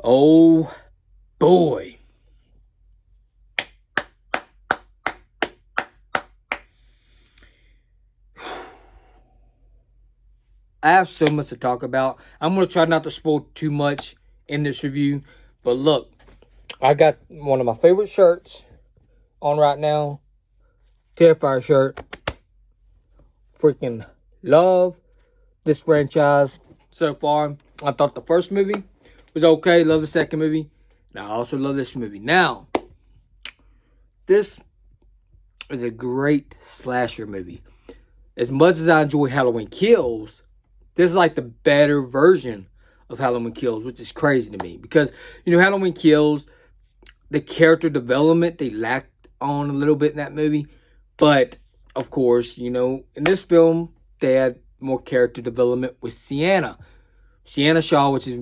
Oh boy. I have so much to talk about. I'm going to try not to spoil too much in this review. But look, I got one of my favorite shirts on right now. Terrifier shirt. Freaking love this franchise so far. I thought the first movie was okay. Love the second movie. And I also love this movie. Now, this is a great slasher movie. As much as I enjoy Halloween Kills, this is like the better version of Halloween Kills, which is crazy to me. Because, Halloween Kills, the character development, they lacked on a little bit in that movie. But, of course, in this film, they had more character development with Sienna. Sienna Shaw, which is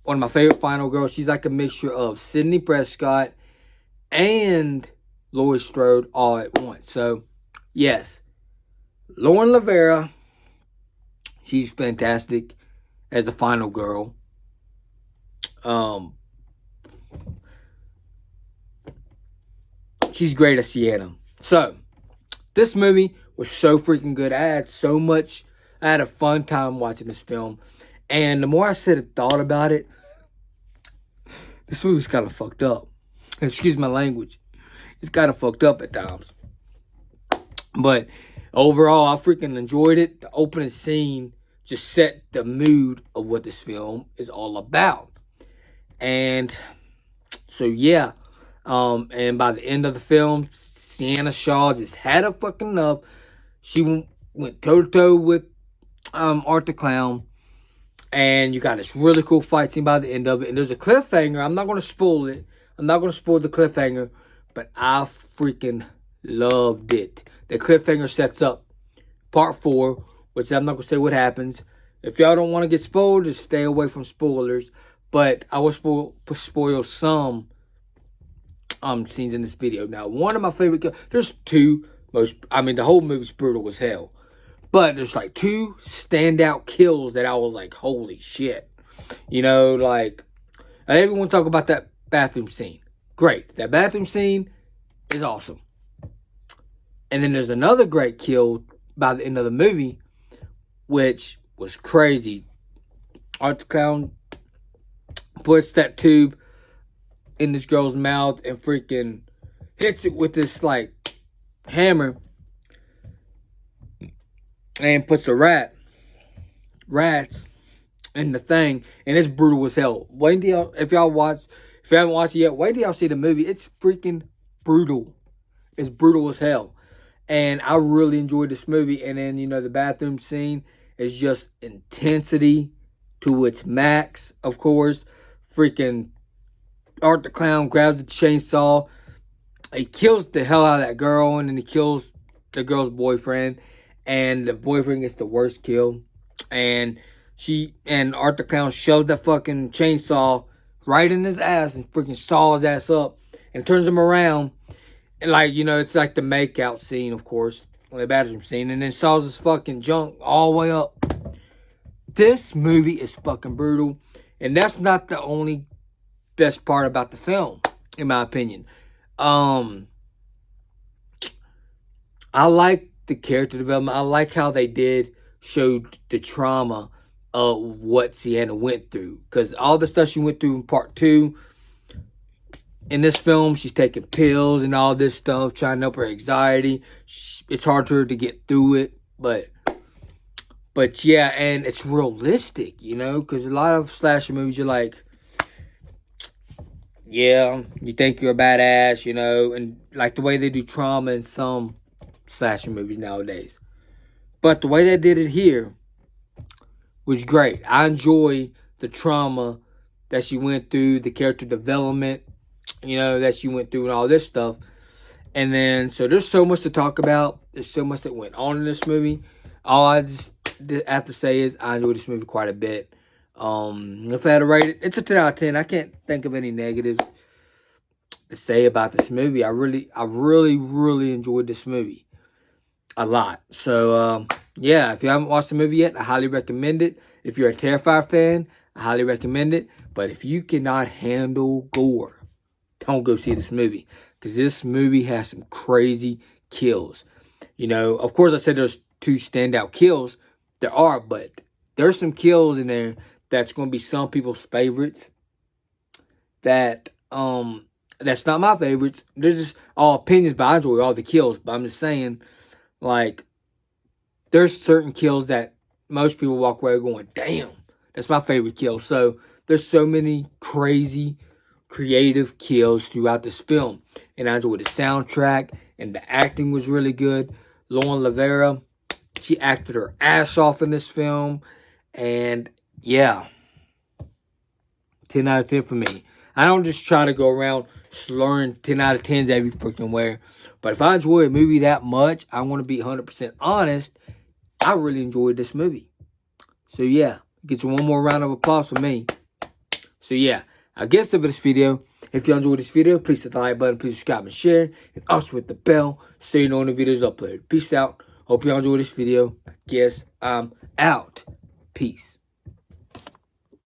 one of my favorite final girls. She's like a mixture of Sidney Prescott and Laurie Strode all at once. So, yes. Lauren Lavera, she's fantastic as the final girl. She's great as Sienna. So, this movie was so freaking good. I had a fun time watching this film. And the more I said and thought about it, this movie's kind of fucked up. Excuse my language. It's kind of fucked up at times. But overall, I freaking enjoyed it. The opening scene just set the mood of what this film is all about. And so, yeah. And by the end of the film, Sienna Shaw just had a fucking enough. She went toe-to-toe with Art the Clown. And you got this really cool fight scene by the end of it. And there's a cliffhanger. I'm not going to spoil it. I'm not going to spoil the cliffhanger. But I freaking loved it. The cliffhanger sets up part 4. Which I'm not going to say what happens. If y'all don't want to get spoiled, just stay away from spoilers. But I will spoil some scenes in this video. Now, one of my favorite... There's two the whole movie's brutal as hell. But there's like 2 standout kills that I was like, holy shit. Everyone talk about that bathroom scene. Great. That bathroom scene is awesome. And then there's another great kill by the end of the movie, which was crazy. Art the Clown puts that tube in this girl's mouth and freaking hits it with this like hammer and puts the rats in the thing, and it's brutal as hell. Wait till y'all, if you haven't watched it yet, wait till y'all see the movie. It's freaking brutal. It's brutal as hell. And I really enjoyed this movie. And then, the bathroom scene is just intensity to its max, of course. Freaking Art the Clown grabs the chainsaw. He kills the hell out of that girl, and then he kills the girl's boyfriend. And the boyfriend gets the worst kill. And Art the Clown shoves that fucking chainsaw right in his ass and freaking saws his ass up and turns him around. And it's like the makeout scene, of course. The bathroom scene. And then saws his fucking junk all the way up. This movie is fucking brutal. And that's not the only best part about the film, in my opinion. I like the character development. I like how they did show the trauma of what Sienna went through. Because all the stuff she went through in part 2, in this film, she's taking pills and all this stuff, trying to help her anxiety. It's hard for her to get through it. But yeah, and it's realistic, because a lot of slasher movies, you're like, yeah, you think you're a badass, and like the way they do trauma in some slasher movies nowadays. But the way they did it here was great. I enjoy the trauma that she went through, the character development, that she went through and all this stuff. And then, so there's so much to talk about. There's so much that went on in this movie. All I just have to say is I enjoyed this movie quite a bit. If I had to rate it, it's a 10 out of 10. I can't think of any negatives to say about this movie. I really enjoyed this movie a lot. So, yeah, if you haven't watched the movie yet, I highly recommend it. If you're a Terrifier fan, I highly recommend it. But if you cannot handle gore, don't go see this movie. Because this movie has some crazy kills. You know, of course I said there's 2 standout kills. There are, but there's some kills in there that's going to be some people's favorites. That's not my favorites. There's just all opinions, but I enjoy all the kills. But I'm just saying, like, there's certain kills that most people walk away going, damn, that's my favorite kill. So there's so many crazy, creative kills throughout this film. And I enjoyed the soundtrack, and the acting was really good. Lauren Lavera, she acted her ass off in this film. And yeah, 10 out of 10 for me. I don't just try to go around slurring 10 out of 10s every freaking where. But if I enjoy a movie that much, I want to be 100% honest. I really enjoyed this movie. So yeah, gets one more round of applause for me. So yeah, I guess for this video. If you enjoyed this video, please hit the like button, please subscribe and share. And also hit the bell so you know when the video is uploaded. Peace out. Hope you enjoyed this video. I guess I'm out. Peace.